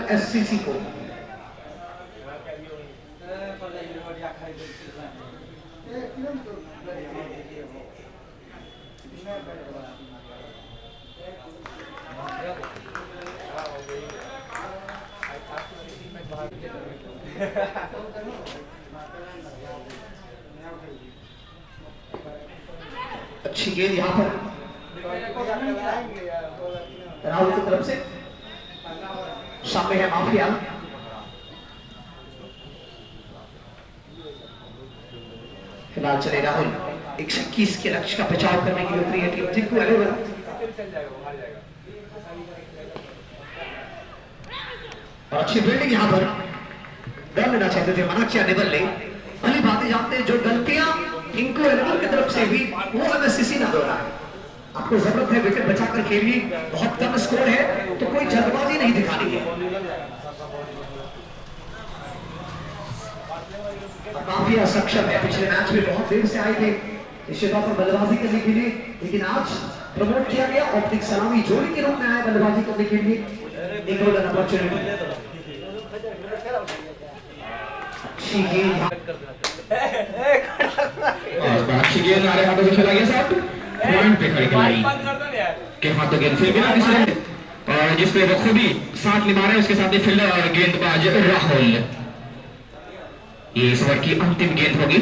SCC को। अच्छी गेंद यहाँ पर राहुल की तरफ से, सामने है माफिया। फिलहाल चले राहुल 121 के लक्ष्य का बचाव करने के लिए उतरी है टीम टिंकू 11। और अच्छी फील्डिंग यहाँ पर, डर लेना चाहते थे, मना किया निबल ने। भली बातें जानते हैं जो गलतियां टिंकू 11 की तरफ से भी वो एमएससीसी ना दोहराए। आपको जरूरत है विकेट बचाकर खेलिए, बहुत कम स्कोर है तो कोई जल्दबाजी नहीं दिखानी है। काफी सक्षम है, पिछले मैच में बहुत देर से आए थे निश्चित तौर पर बल्लेबाजी करने के लिए, लेकिन आज प्रमोट किया गया ऑप्टिक सलामी जोड़ी के रूप में आए बल्लेबाजी करने के लिए। एक गोल्डन अपॉर्चुनिटी, अच्छी गेंद, अच्छी गेंद हमारे हाथों से चला गया साहब, पॉइंट पे खड़े खिलाड़ी के हाथों गेंद फिर बिना किसी, और जिसपे वो खुद ही साथ निभा रहे हैं उसके साथ ही फील्डर और गेंदबाज राहुल। ये इस ओवर की अंतिम गेंद होगी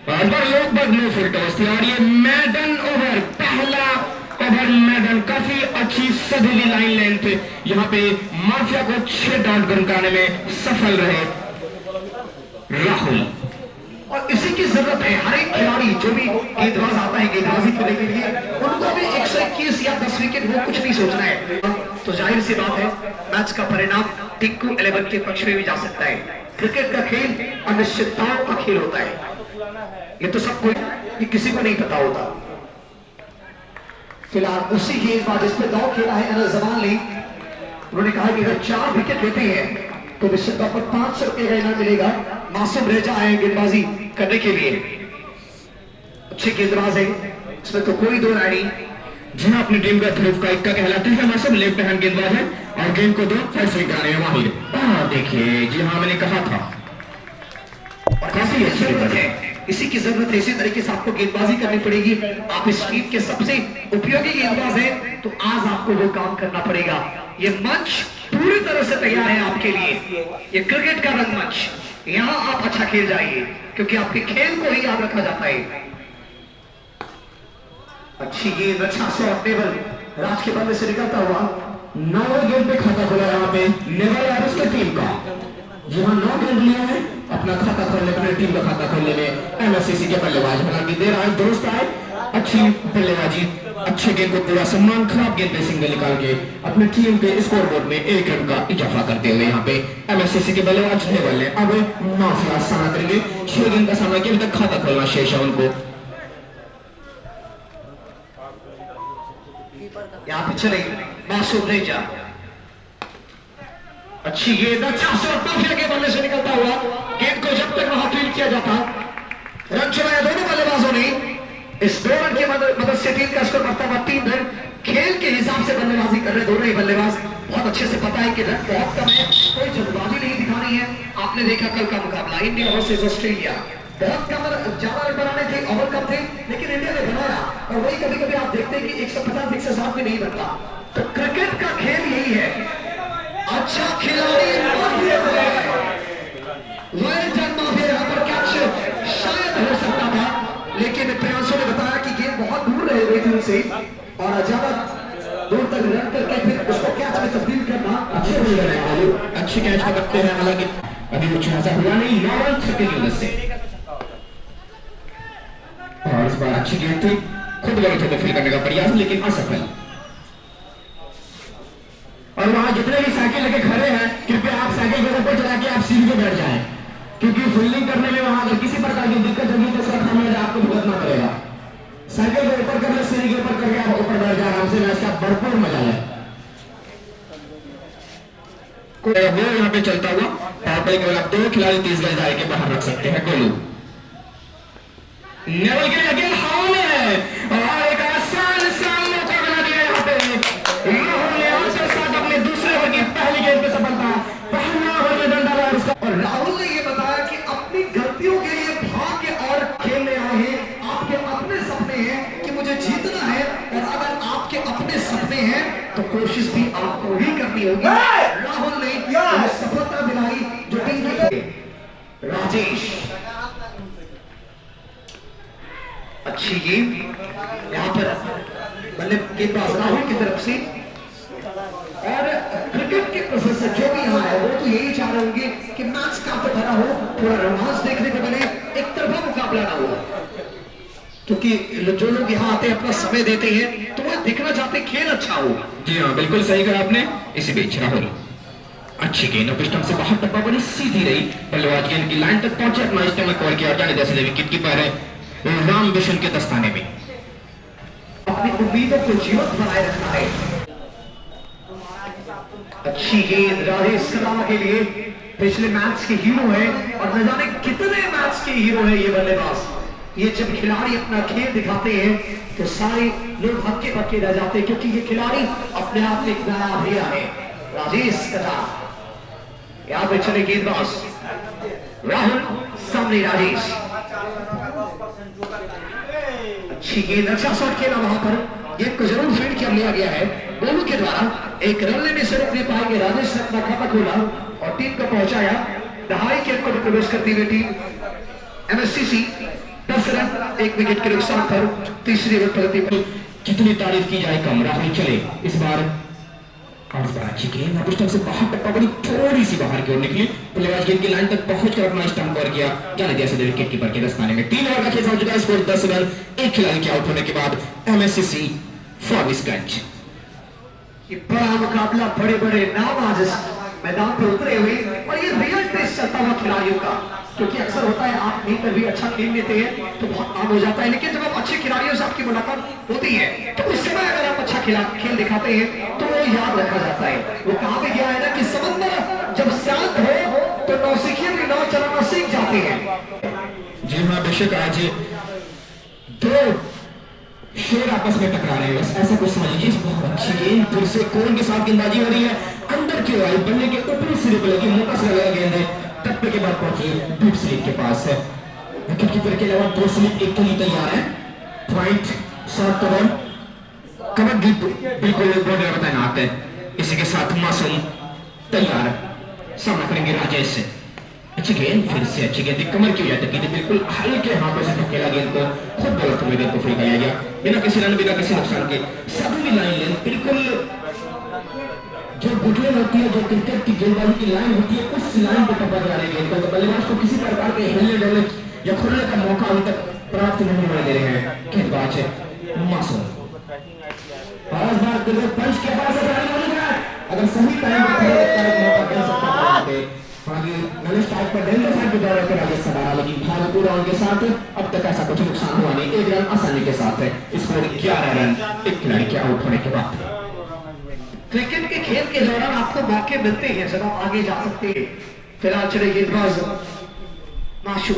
और नो फुल टॉस थी और ये मैडन ओवर, पहला ओवर मैडन, काफी अच्छी सधीली लाइन लेंथ, यहाँ पे माफिया को 6 डॉट गनकाने में सफल रहे राहुल। और इसी की जरूरत है हर एक खिलाड़ी जो भी गेंदबाज आता है गेंदबाजी करने के लिए, उनको भी 121 या 10 विकेट वो कुछ नहीं सोचना है। तो जाहिर सी बात है मैच का परिणाम टिंकू 11 के पक्ष में भी जा सकता है। क्रिकेट का खेल अनिश्चितताओं का खेल होता है, ये तो सबको, ये किसी को नहीं पता होता। फिलहाल उसी गेंदबाज जिस पे दाव खेला है अनस जमान ने, उन्होंने कहा कि अगर 4 विकेट लेते हैं तो निश्चित तौर पर 500 रुपये का इनाम मिलेगा। मासूम रेजा आए गेंदबाजी करने के लिए, अच्छे गेंदबाज है, इसमें तो कोई दो राय नहीं। जहां अपनी टीम का ध्रुव का इक्का कहलाते हैं, मासूम लेफ्ट हैंड गेंदबाज है और गेंद को 2 फर्स्ट स्विंग कराने में माहिर। देखिए जी हाँ, मैंने कहा था, और काफी अच्छी जरूरत है, इसी की जरूरत है। इसी तरीके से आपको गेंदबाजी करनी पड़ेगी। आप इस टीम के सबसे उपयोगी गेंदबाज हैं, तो आज आपको वो काम करना पड़ेगा। ये मंच पूरी तरह से तैयार है आपके लिए, ये क्रिकेट का रंगमंच, यहाँ आप अच्छा खेल जाइए क्योंकि आपके खेल को ही याद रखा जाता है। अच्छी गेंद, अच्छा शॉट, नेवल राज के बल्ले से निकलता हुआ 9 गेंद पे खाता खुला यहाँ पे नेवल और उसकी टीम का। जी हाँ, 9 गेंद लिया है अपना खाता खोलने, अपनी टीम का खाता खोलने में एमएससीसी के बल्लेबाज हालांकि दे रहा है, दोस्त आए, अच्छी बल्लेबाजी, अच्छे गेंद को पूरा सम्मान, खराब गेंद पे सिंगल निकाल के अपनी टीम के स्कोरबोर्ड में 1 रन का इजाफा करते हुए यहाँ पे एमएससीसी के बल्लेबाज नेवल ने अब माफिया सामना करेंगे। 6 गेंद का सामना किया, अभी तक खाता खोलना शेष है उनको। यहाँ पे चले मासूम रेजा, अच्छी गेंद, अच्छा शॉट, माफिया के बल्ले से निकलता हुआ, गेंद को जब तक वहां फील्ड किया जाता, रन चुराया दोनों बल्लेबाजों ने। इस 2 रन की मदद से टीम का स्कोर बढ़ता हुआ 3 रन। खेल के हिसाब से बल्लेबाजी कर रहे दोनों ही बल्लेबाज, बहुत अच्छे से पता है कि रन बहुत कम है, कोई जल्दबाजी नहीं दिखानी है। आपने देखा कल का मुकाबला इंडिया वर्सेस ऑस्ट्रेलिया, बहुत कम ज्यादा रन बनाने थे, ओवर कम थे, लेकिन इंडिया ने बनाया। और वही कभी कभी आप देखते हैं कि 150 160 में नहीं बनता। तो क्रिकेट का खेल यही है, अच्छा खिलाड़ी यहाँ पर कैच शायद हो सकता था, लेकिन प्रियांशु ने बताया कि गेंद बहुत दूर रह गई थी उनसे और ज्यादा दूर तक रन करके फिर उसको कैच में तब्दील करना। अच्छे बॉलर हैं, अच्छे कैच पकड़ते हैं, हालांकि अभी वो छाछा हुआ नहीं, 9 रन छक्के की वजह से। और इस बार अच्छी गेंद थी, खुद गलत होकर फील करने का प्रयास लेकिन असफल। और वहां जितने भी साइकिल लेके खड़े हैं, कृपया आप साइकिल के ऊपर चला के आप सीट पे बैठ जाएं, क्योंकि फील्डिंग करने में वहां अगर किसी प्रकार की दिक्कत होगी तो उसका खामियाजा आपको भुगतना पड़ेगा। साइकिल को ऊपर कर ले, सीढ़ी के ऊपर करके आप ऊपर बैठ जाए, आराम से मैच का भरपूर मजा है। वो यहाँ पे चलता हुआ पावर प्ले केवल आप 2 खिलाड़ी 30 गज दायरे के बाहर रख सकते हैं। गोलू नेवल के लिए हवा में है और एक आसान मौका बना दिया यहाँ पे। राहुल ने अपने दूसरे ओवर की पहली गेंद पे सफलता और सफलता दिलाई जो टीम की। राजेश अच्छी गेंद यहाँ पर गेंदबाज राहुल की तरफ से, और क्रिकेट के प्रोफेसर जो भी यहाँ है वो तो यही चाह रहे होंगे कि मैच काफी भरा हो, थोड़ा रोमांस देखने को मिले, एक तरफा मुकाबला ना हो, क्योंकि जो लोग यहाँ आते हैं अपना समय देते हैं तो वो देखना चाहते हैं खेल अच्छा हो। जी हाँ, बिल्कुल सही कहा आपने। इसी बीच राहुल अच्छी गेंद पिस्टम से बाहर टप्पा बड़ी सीधी रही, बल्लेबाज गेंद की लाइन तक पहुंचे, अपना इस्तेमाल कवर किया और जाने जैसे विकेट कीपर है राम बिशन के दस्ताने में अपनी उम्मीदों को जीवंत बनाए रखना है। अच्छी गेंद राजेश खन्ना के लिए, पिछले मैच के हीरो है और न जाने कितने मैच के हीरो है ये बल्लेबाज। ये जब खिलाड़ी अपना खेल दिखाते हैं तो सारे लोग हक्के बक्के रह जाते हैं, क्योंकि ये खिलाड़ी अपने आप में एक नया अभिया है। राजेश खन्ना यहाँ पे चले गेंदबाज राहुल, सामने राजेश, अच्छी गेंद, अच्छा शॉट खेला वहां पर, गेंद को जरूर फील्ड किया लिया गया है दोनों के द्वारा। एक रन लेने से रोक नहीं पाएंगे, राजेश ने अपना खाता खोला और टीम को पहुंचाया दहाई के अंक में प्रवेश करती हुई टीम एमएससीसी 10 रन 1 विकेट के नुकसान पर तीसरी ओवर प्रगति पर। कितनी तारीफ की जाए कम। राहुल चले इस बार अच्छी गेंद पुस्टम से बाहर टप्पा बड़ी थोड़ी सी बाहर की ओर निकली, बल्लेबाज गेंद की लाइन तक पहुंचकर अपना स्टंप कवर किया, जाने जैसे विकेट कीपर के दस्ताने में। 3 ओवर का खेल हो चुका है, स्कोर 10 रन, एक खिलाड़ी के आउट होने के बाद एमएससीसी फॉरविस्कंज। ये बड़ा मुकाबला, बड़े बड़े नाम आज इस मैदान पर उतरे हुए, और ये रियल टेस्ट चलता हुआ खिलाड़ियों का, क्योंकि अक्सर होता है आप कहीं पर भी अच्छा खेल लेते हैं तो बहुत आम हो जाता है, लेकिन जब आप अच्छे खिलाड़ियों से आपकी मुलाकात होती है तो उस समय अगर आप अच्छा खेल दिखाते हैं तो वो याद रखा जाता है। वो कहा भी गया है ना कि समंदर जब शांत हो तो नौसिखिए भी नाव चलाना सीख जाते हैं। जी हाँ, बेशक आज दो शेर आपस में टकरा रहे हैं, बस ऐसा कुछ समझ लीजिए। बहुत अच्छी गेंद फिर से कोन के साथ गेंदबाजी हो रही है, अंदर की ओर बल्ले के ऊपरी सिरे पर लगी, मोटा सा लगा गेंद है, टप्पे के बाद पहुंची डीप स्लिप के पास है। विकेट कीपर के अलावा 2 स्लिप एक के लिए तैयार है। पॉइंट शॉट कवर कबड्डी बिल्कुल बॉर्डर पर तैनात है। इसी के साथ मासूम तैयार, सामना करेंगे राजेश से। अच्छी गेंद फिर से अच्छी गेंद कमर की वजह तक बिल्कुल हल्के हाथों से धकेला गेंद को, खुद गलत में गेंद को फेंका गया बिना किसी रन बिना किसी नुकसान के। सभी लाइन लेंथ बिल्कुल जो गुटलेन होती है, जो क्रिकेट की गेंदबाजी की लाइन होती है, उस लाइन पे टप्पा जा रही है। तो बल्लेबाज को किसी प्रकार के हिलने डुलने या खुलने का मौका अभी तक प्राप्त नहीं होने दे रहे हैं गेंदबाज मासूम। पांच बार पंच के पास अगर सही टाइम पर मौका मिल सकता है स्टार्ट पर डेंजर साइड पे दौड़ कर राजेश सदारा, लेकिन भागपुर राउंड के साथ अब तक ऐसा कुछ नुकसान हुआ नहीं। 1 रन आसानी के साथ है, स्कोर 11 रन एक खिलाड़ी के आउट होने के बाद। क्रिकेट के खेल के दौरान आपको मौके मिलते हैं जब आप आगे जा सकते हैं। फिलहाल चले गेंदबाज माशू,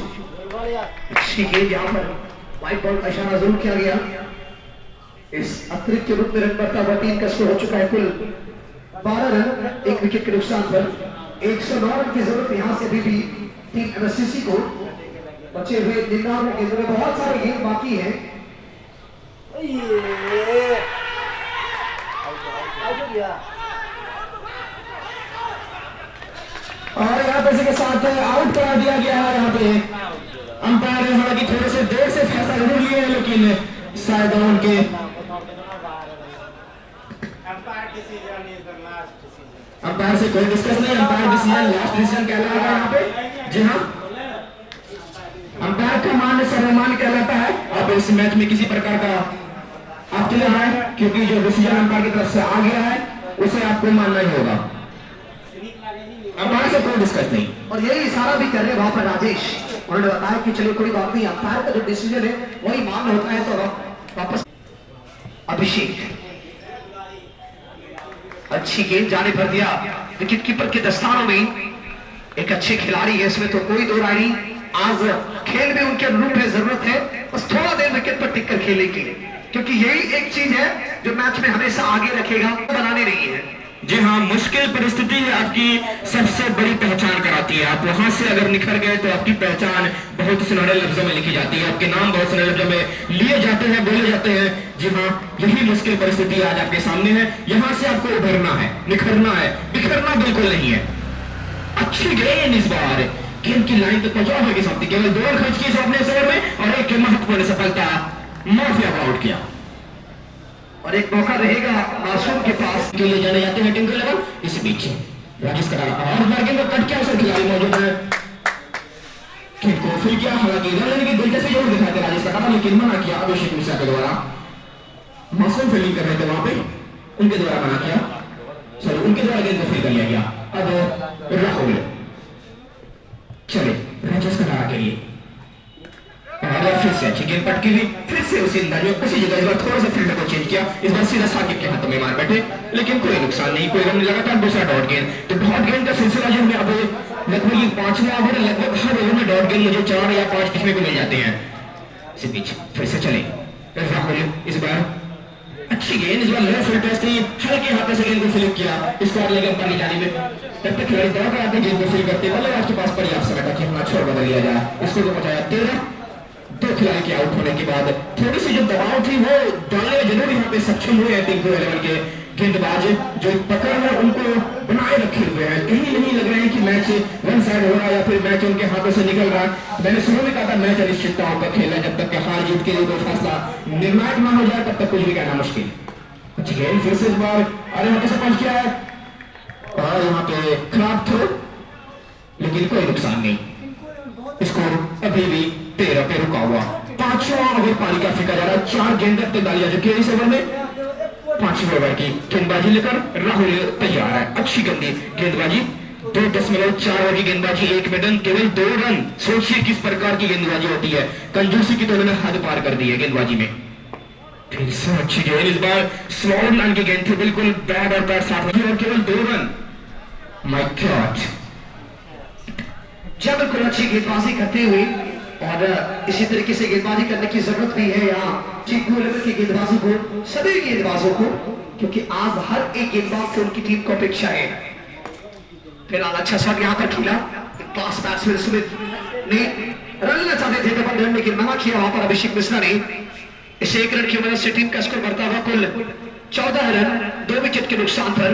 अच्छी गेंद यहाँ पर व्हाइट बॉल का इशारा जरूर किया गया। इस अतिरिक्त के रूप में रन बढ़ता हुआ टीम का स्कोर हो चुका है कुल 12 रन 1 विकेट के नुकसान पर। 109 रन की जरूरत यहाँ से अभी भी टीम एमएससीसी को बचे हुए 99 गेंदों में बहुत सारे गेंद बाकी है। और यहाँ पे के साथ आउट करा दिया गया है। यहाँ पे अंपायर ने हालांकि थोड़े से देर से फैसला जरूर लिया है, लेकिन शायद उनके अंपायर से कोई डिस्कस नहीं, अंपायर डिसीजन लास्ट डिसीजन कहलाएगा यहाँ पे। जी हाँ, अंपायर का मान सर्वमान कहलाता है। अब इस मैच में किसी प्रकार का आपके लिए है, क्योंकि जो डिसीजन अंपायर की तरफ से आ गया है उसे आपको मानना ही होगा, अंपायर से कोई डिस्कस नहीं। और यही इशारा भी कर रहे वहां पर राजेश, उन्होंने बताया कि चलिए कोई बात नहीं, अंपायर का जो डिसीजन है वही मान होता है। तो वापस अभिषेक, अच्छी गेंद जाने पर दिया विकेट कीपर के दस्तानों में। एक अच्छे खिलाड़ी है, इसमें तो कोई दो राय नहीं। आज खेल में उनके अनुरूप है, जरूरत है बस थोड़ा देर विकेट पर टिककर खेलने की, क्योंकि यही एक चीज है जो मैच में हमेशा आगे रखेगा, बनाने नहीं है। जी हाँ, मुश्किल परिस्थिति आपकी सबसे बड़ी पहचान कराती है। आप वहां से अगर निखर गए तो आपकी पहचान बहुत सुनहरे लफ्जों में लिखी जाती है, आपके नाम बहुत सुनहरे लफ्जों में लिए जाते हैं, बोले जाते हैं। जी हाँ, यही मुश्किल परिस्थिति आज आपके सामने है। यहाँ से आपको उभरना है, निखरना है, बिखरना बिल्कुल नहीं है। अच्छी गेंद इस बार गेंद की लाइन तक पहुंचा होगी साथी, केवल 2 रन खर्च किए अपने इस ओवर में और एक महत्वपूर्ण सफलता माफिया को आउट किया। और एक मौका रहेगा मासूम के पास के लिए जाने जाते हैं टिंकू इलेवन। इसी बीच राजेश करा और मार्गिंग में कट किया, खिलाड़ी मौजूद है, खेल को फिर किया, हालांकि रन लेने की दिलचस्पी जरूर दिखाई दे राजेश का, लेकिन मना किया अभिषेक मिश्रा के द्वारा। मासूम फील्डिंग कर रहे थे वहां पे, उनके द्वारा मना किया, सॉरी उनके द्वारा गेंद को फिर कर लिया गया। अब राहुल चले राजेश करा के लिए और फिर से अच्छी गेंद पटकी हुई, फिर से उसी अंदाज में उसी जगह इस बार थोड़ा सा फील्डर को चेंज किया, इस बार सीधा साकिब के हाथों में मार बैठे, लेकिन कोई नुकसान नहीं, कोई रन नहीं, लगातार दूसरा डॉट गेंद। तो डॉट गेंद का सिलसिला जो हमें अब लगभग 5वां ओवर, लगभग हर ओवर में डॉट गेंद मुझे 4 या 5 देखने को मिल जाते हैं। इसी बीच फिर से चले राहुल, इस बार अच्छी गेंद, इस बार लो फिल्टर्स थी, हल्के हाथों से गेंद को फ्लिप किया, स्क्वायर लेकर पानी जाने में तब तक खिलाड़ी दौड़ कर आते गेंद को फ्लिप करते, मतलब आपके पास पर्याप्त समय था कि अपना छोर बदल लिया जाए। इसको जो पहुंचाया 13, 2 खिलाड़ी के आउट होने के बाद थोड़ी सी जो दबाव थी वो डालने में जरूर यहाँ पे सक्षम हुए हैं टिंकू इलेवन के गेंदबाज, जो पकड़ है उनको बनाए रखे हुए हैं, कहीं नहीं लग रहे हैं कि मैच वन साइड हो रहा है या फिर मैच उनके हाथों से निकल रहा है। मैंने शुरू में कहा था मैच अनिश्चितताओं का खेल है, जब तक हार जीत के लिए कोई फैसला निर्णायक ना हो जाए तब तक कुछ भी कहना मुश्किल। अच्छी गेंद फिर से इस बार अरे हाथों से पंच किया है और यहाँ पे खराब थ्रो, लेकिन कोई नुकसान नहीं, स्कोर अभी भी 13 पे रुका हुआ। 5वां ओवर पारी का फेंका जा रहा है, 4 गेंद तक डालिया जो कि इस ओवर में 5वें ओवर की गेंदबाजी लेकर राहुल तैयार है। अच्छी गंदी गेंदबाजी, 2.4 ओवर की गेंदबाजी, 1 में रन, केवल 2 रन। सोचिए किस प्रकार की गेंदबाजी होती है, कंजूसी की तो उन्होंने हद पार कर दी है गेंदबाजी में। फिर से अच्छी गेंद, इस बार स्मॉल रन की गेंद थी, बिल्कुल बैट और बैट साथ और केवल 2 रन। माय गॉड, जब बिल्कुल अच्छी गेंदबाजी करते हुए और इसी तरीके से गेंदबाजी करने की जरूरत भी है यहाँ टिंकू इलेवन की गेंदबाजों को, सभी गेंदबाजों को, क्योंकि आज हर एक गेंदबाज से उनकी टीम को अपेक्षा है। फिलहाल अच्छा शॉट यहाँ पर खेला, पास बैट्समैन सुमित ने रन लेना चाहते थे डबल रन, लेकिन मना किया वहां पर अभिषेक मिश्रा ने। इस 1 रन की मदद से टीम का स्कोर बढ़ता हुआ कुल 14 रन, 2 विकेट के नुकसान पर।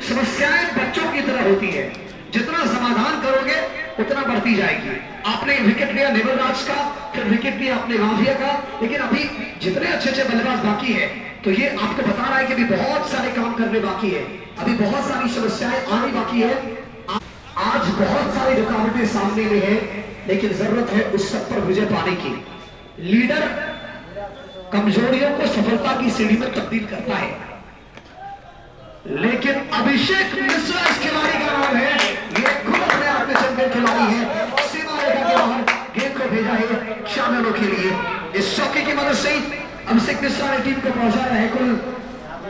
समस्याएं बच्चों की तरह होती है, जितना समाधान करोगे उतना बढ़ती जाएगी। आपने विकेट लिया नेवलराज का, फिर विकेट लिया अपने माफिया का, लेकिन अभी जितने अच्छे बल्लेबाज बाकी है, तो ये आपको बता रहा है कि अभी बहुत सारे काम करने बाकी है, अभी बहुत सारी समस्याएं आनी बाकी है। आज बहुत सारी रुकावटें सामने में है, लेकिन जरूरत है उस सब पर विजय पाने की। लीडर कमजोरियों को सफलता की सीढ़ी में तब्दील करता है, लेकिन अभिषेक मिश्रा इस खिलाड़ी का नाम है, ये खुद अपने आप में चैंपियन खिलाड़ी है। सीमा रेखा के बाहर गेंद को भेजा है शामिलों के लिए, इस चौके की मदद से अभिषेक मिश्रा ने टीम को पहुंचाया है कुल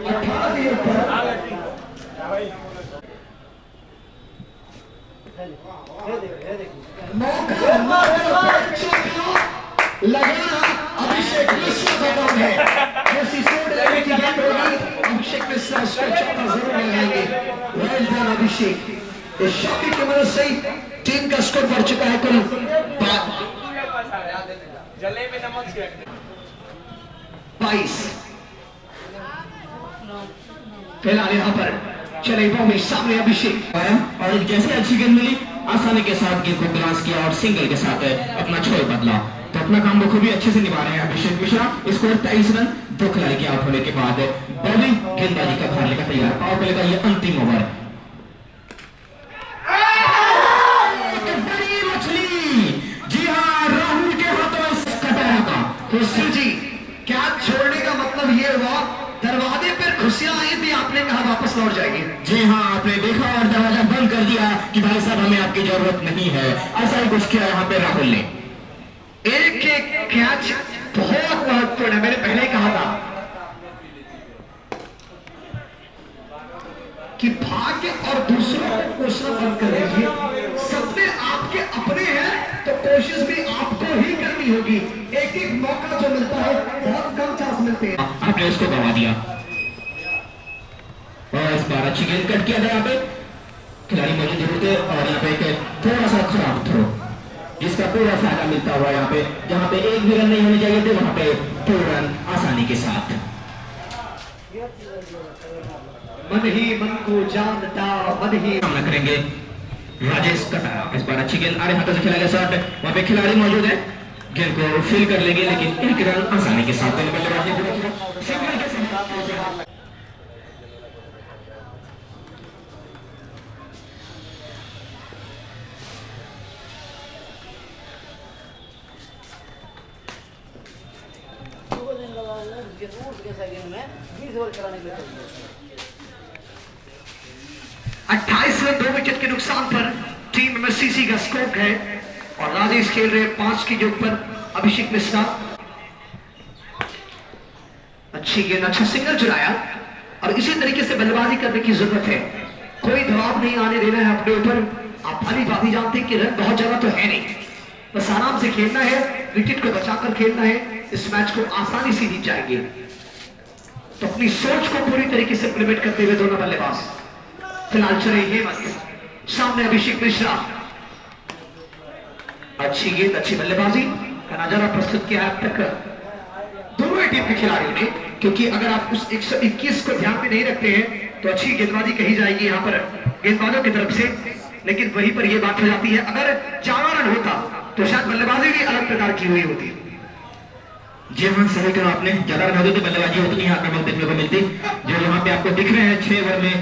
18 के ऊपर। लगाना अभिषेक मिश्रा का काम है, ऐसी सोच लेने की गेंद होगी, अभिषेक मिश्रा उसको चौका जरूर लगाएंगे। वेल डन अभिषेक, इस शॉकी की मदद से टीम का स्कोर बढ़ चुका है कुल 22। फिलहाल यहाँ पर चले बॉम्बे सामने अभिषेक और जैसे अच्छी गेंद मिली आसानी के साथ गेंद को ग्रास किया और सिंगल के साथ अपना छोर बदला, तो अपना काम बखूबी अच्छे से निभा रहे हैं अभिषेक मिश्रा। स्कोर 23 रन, 2 खिलाड़ी के आउट होने के बाद बॉलिंग गेंदबाजी का भार लेकर तैयार। पावर प्ले का ये अंतिम ओवर, बड़ी मछली, जी हाँ राहुल के हाथों में कटाया था। खुशी जी, क्या छोड़ने का मतलब ये हुआ दरवाजे पर खुशियां आई थी, आपने कहा वापस लौट जाएंगे। जी हाँ, आपने देखा और दरवाजा बंद कर दिया कि भाई साहब हमें आपकी जरूरत नहीं है, ऐसा ही कुछ किया यहाँ पे राहुल ने। एक कैच बहुत महत्वपूर्ण है, मैंने पहले कहा था कि भाग्य और दूसरों को कोसना बंद कर दीजिए, सपने आपके अपने हैं तो कोशिश भी आपको ही करनी होगी। एक एक मौका जो मिलता है बहुत कम चांस मिलते हैं, आपने उसको गवा दिया और इस बार अच्छी गेंद कट किया गया, यहाँ पे खिलाड़ी मौजूद जरूर थे और यहाँ पे एक थोड़ा सा खराब थ्रो जिसका पूरा फायदा मिलता हुआ यहाँ पे, जहाँ पे 1 भी रन नहीं होने चाहिए थे वहां पे 2 रन आसानी के साथ। मन ही मन को जानता, मन ही सामना करेंगे राजेश कटारा। इस बार अच्छी गेंद आड़े हाथों से खेला गया शॉट, वहां पे खिलाड़ी मौजूद है, गेंद को फील कर लेंगे लेकिन एक रन आसानी के साथ बल्लेबाजी सिंगल के साथ। अट्ठाईस रन 2 विकेट के नुकसान पर टीम एमएससीसी का स्कोर है और राजेश खेल रहे 5 की जोड़ पर अभिषेक मिश्रा। अच्छी गेंद, अच्छा सिंगल चुराया और इसी तरीके से बल्लेबाजी करने की जरूरत है। कोई दबाव नहीं आने देना है अपने ऊपर। आप भली भांति जानते हैं कि रन बहुत ज्यादा तो है नहीं, बस आराम से खेलना है, विकेट को बचाकर खेलना है, इस मैच को आसानी से जीत जाएंगे। तो अपनी सोच को पूरी तरीके से इम्प्लीमेंट करते हुए दोनों बल्लेबाज फिलहाल चले हेमंत, सामने अभिषेक मिश्रा। अच्छी गेंद, अच्छी बल्लेबाजी का नजारा प्रस्तुत किया है अब तक दोनों ही टीम के खिलाड़ियों ने, क्योंकि अगर आप उस 121 को ध्यान में नहीं रखते हैं तो अच्छी गेंदबाजी कही जाएगी यहाँ पर गेंदबाजों की तरफ से, लेकिन वहीं पर यह बात हो जाती है अगर 4 रन होता तो शायद बल्लेबाजी भी अलग प्रकार की हुई होती। जी हाँ, सही कहा आपने, ज्यादा रन होते तो बल्लेबाजी होती नहीं, आक्रमक देखने को मिलती। जो यहाँ पे आपको दिख रहे हैं 6 ओवर में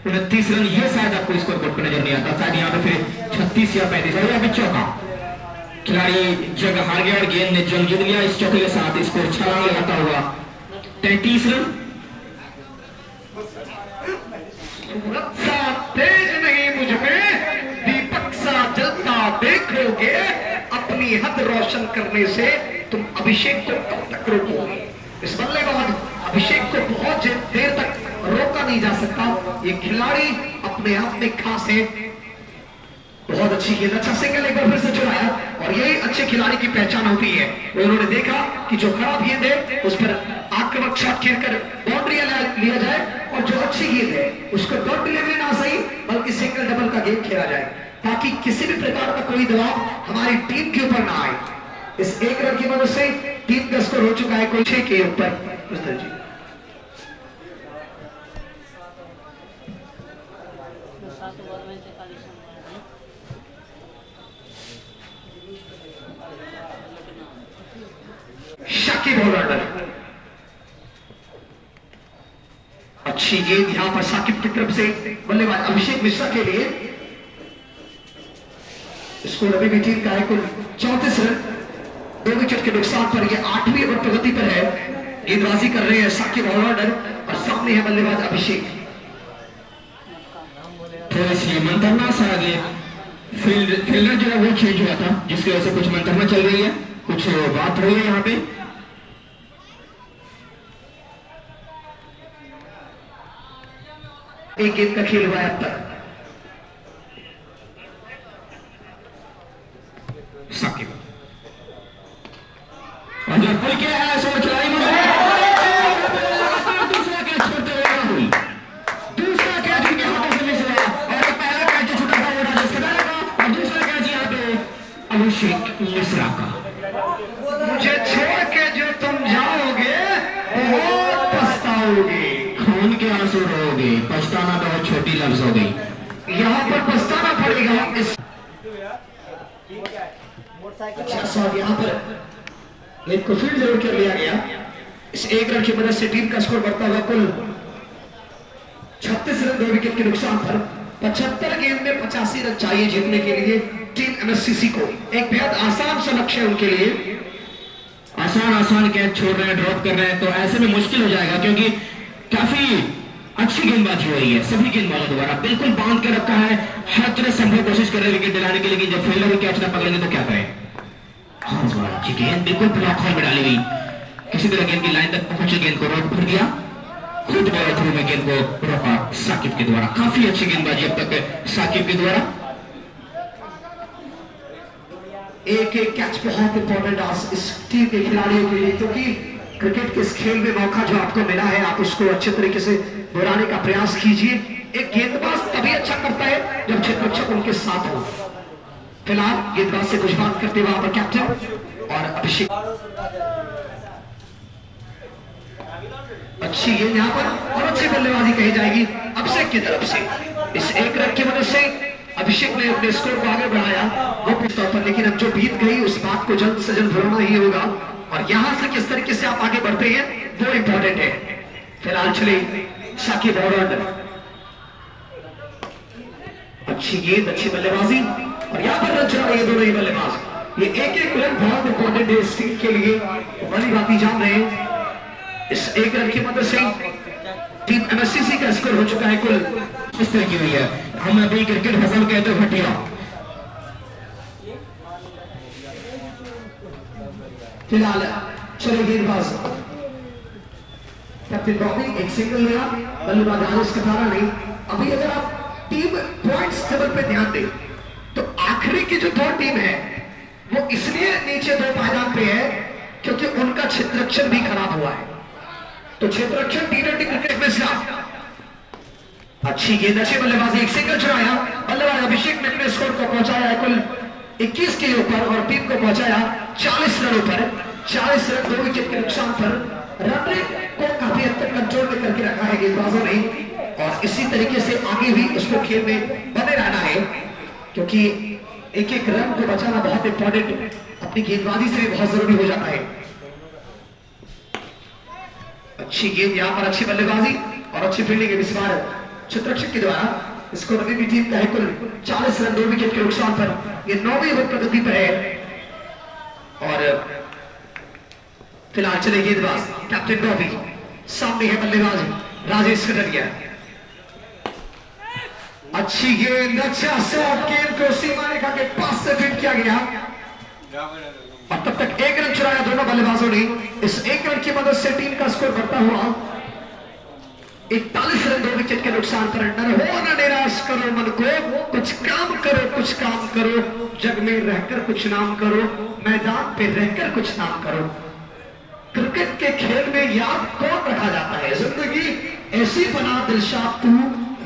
29 रन, ये शायद आपको स्कोर बोर्ड पर नजर नहीं आता, शायद यहाँ पे फिर 36 या 35 और अभी चौका। खिलाड़ी जगह हार गया और गेंद ने जंग जीत लिया। इस चौके के साथ स्कोर छलांग लगाता हुआ 33 रन। तेज नहीं मुझ में दीपक सा जलता देखोगे, अपनी हद रोशन करने से तुम अभिषेक को कब तक रोकोगे। इस बल्लेबाज अभिषेक को बहुत देर तक रोका नहीं जा सकता। ये खिलाड़ी अपने आप में खास है। बहुत अच्छी गेंद, अच्छा सिंगल एक बार फिर से चुराया और यही अच्छे खिलाड़ी की पहचान होती है। उन्होंने देखा कि जो खराब गेंद है उस पर आक्रमक शॉट खेलकर बाउंड्री लिया जाए और जो अच्छी गेंद है उसको डॉट डिलीवरी ना सही बल्कि सिंगल डबल का गेम खेला जाए, ताकि किसी भी प्रकार का कोई दबाव हमारी टीम के ऊपर ना आए। इस 1 रन की मदद से टीम का स्कोर हो चुका है कोई 6 के ऊपर। जी शाकिब ऑलराउंडर, अच्छी गेंद यहां पर शाकिब की तरफ से बल्लेबाज अभिषेक मिश्रा के लिए। स्कोर अभी भी टीम का है कुल 34 रन 2 विकेट के नुकसान पर। यह 8वीं ओवर प्रगति पर है। गेंदबाजी कर रहे हैं शाकिब ऑलराउंडर और सामने है बल्लेबाज अभिषेक। थोड़ी सी मंथरना सा आगे फील्डर जो है वो चेंज हुआ था, जिसकी वजह से कुछ मंथरना चल रही है, कुछ बात हो रही है यहाँ पे। एक गेंद का खेल हुआ है अब तक। साकिब और जो पुल क्या है सो खिलाड़ी दूसरा कैच छोड़ते हुए राहुल, दूसरा कैच उनके हाथों से मिस हुआ और एक पहला कैच जो छूटा था वो राजेश कटारा का और दूसरा कैच यहाँ पे अभिषेक मिश्रा का। मुझे छोड़ के जो तुम जाओगे बहुत पछताओगे, खून के आंसू रोगे, पछताना बहुत छोटी लफ्ज हो गई, यहाँ पर पछताना पड़ेगा। इस अच्छा शॉट यहाँ पर गेंद को फील्ड जरूर कर लिया गया। इस 1 रन की मदद से टीम का स्कोर बढ़ता हुआ कुल 36 रन 2 विकेट के नुकसान पर। 75 गेंद में 85 रन चाहिए जीतने के लिए टीम एमएससीसी को। एक बेहद आसान सा लक्ष्य है उनके लिए। आसान कैच छोड़ रहे हैं, ड्रॉप कर रहे हैं, तो ऐसे में मुश्किल हो जाएगा क्योंकि काफी अच्छी गेंदबाजी हो रही है सभी गेंदबाजों द्वारा, बिल्कुल बांध के रखा है, हर तरह संभव कोशिश कर रहे हैं विकेट दिलाने के लिए, लेकिन जब फील्डर कैच ना पकड़ेंगे तो क्या करें। अच्छी गेंद बिल्कुल ब्लॉक होल में डाली हुई, किसी तरह गेंद की लाइन तक पहुंचे, गेंद को रोड भर दिया, खुद बॉल थ्रू में गेंद को रोका साकिब के द्वारा। काफी अच्छी गेंदबाजी अब तक साकिब के द्वारा। एक कैच बहुत इंपॉर्टेंट इस टीम के खिलाड़ियों के लिए, क्योंकि क्रिकेट के इस खेल में मौका जो आपको मिला है आप उसको अच्छे तरीके से दोहराने का प्रयास कीजिए। एक गेंदबाज तभी अच्छा करता है जब क्षेत्ररक्षक उनके साथ हो। फिलहाल गेंदबाज से कुछ बात करते हुए वहां पर कैप्टन और अभिषेक। अच्छी गेंद यहाँ पर और अच्छी बल्लेबाजी कही जाएगी अभिषेक की तरफ से। इस 1 रन की मदद से अभिषेक ने ने स्कोर को आगे बढ़ाया वो पिच तौर पर, लेकिन अब जो बीत गई उस बात को जल्द से जल्द भुलाना ही होगा और यहां से किस तरीके से आप आगे बढ़ते हैं वो इंपॉर्टेंट है। फिलहाल चले शाकिब और अच्छी गेंद, अच्छी बल्लेबाजी और यहाँ पर रन चला ये दोनों ही बल्लेबाज। ये एक एक रन बहुत इंपॉर्टेंट है इस टीम के लिए, बड़ी बात ही जान रहे हैं। इस एक रन की मदद से टीम एमएससीसी का स्कोर हो चुका है कुल इस तरह की हुई है, हम अभी क्रिकेट फसल कहते हैं घटिया। फिलहाल चले गेंदबाज कैप्टन बॉबी एक सिंगल लिया, बल्लेबाज राजेश कटारा ने। अभी अगर आप टीम पॉइंट्स टेबल पे ध्यान दें तो आखिरी की जो दो टीम है वो इसलिए नीचे दो पायदान पे है क्योंकि उनका क्षेत्ररक्षण भी खराब हुआ है। तो क्षेत्ररक्षण टी20 क्रिकेट में से अच्छी गेंद, अच्छी बल्लेबाजी, एक सिंगल चुराया, बल्लेबाज अभिषेक ने अपने स्कोर को पहुंचाया है कुल 21 के ऊपर और टीम को पहुंचाया 40 रनों पर। 40 रन 2 विकेट के नुकसान पर रन रेट को काफी हद तक कंट्रोल में करके रखा है गेंदबाजों ने और इसी तरीके से आगे भी उसको खेल में बने रहना है क्योंकि एक एक रन को बचाना बहुत इंपॉर्टेंट, अपनी गेंदबाजी से भी बहुत जरूरी हो जाता है। अच्छी गेंद यहाँ पर, अच्छी बल्लेबाजी और अच्छी फील्डिंग है इस बार क्षेत्ररक्षक के द्वारा। स्कोर अभी भी टीम का है कुल 40 रन 2 विकेट के नुकसान पर। ये 9वीं ओवर प्रगति पर है और फिलहाल चले गेंदबाज कैप्टन बॉबी, सामने है बल्लेबाज राजेश कटारिया। अच्छी गेंद, अच्छा शॉट, गेंद को सीमा रेखा के पास से फिट किया गया और तब तक एक रन चुराया दोनों बल्लेबाजों ने। इस एक रन की मदद से टीम का स्कोर बढ़ता हुआ 41 रन 2 विकेट के नुकसान पर। न हो न निराश करो मन को, कुछ काम करो, कुछ काम करो, जग में रहकर कुछ नाम करो, मैदान पे रहकर कुछ नाम करो। क्रिकेट के खेल में याद कौन रखा जाता है? जिंदगी ऐसी बना दिलशाद तू,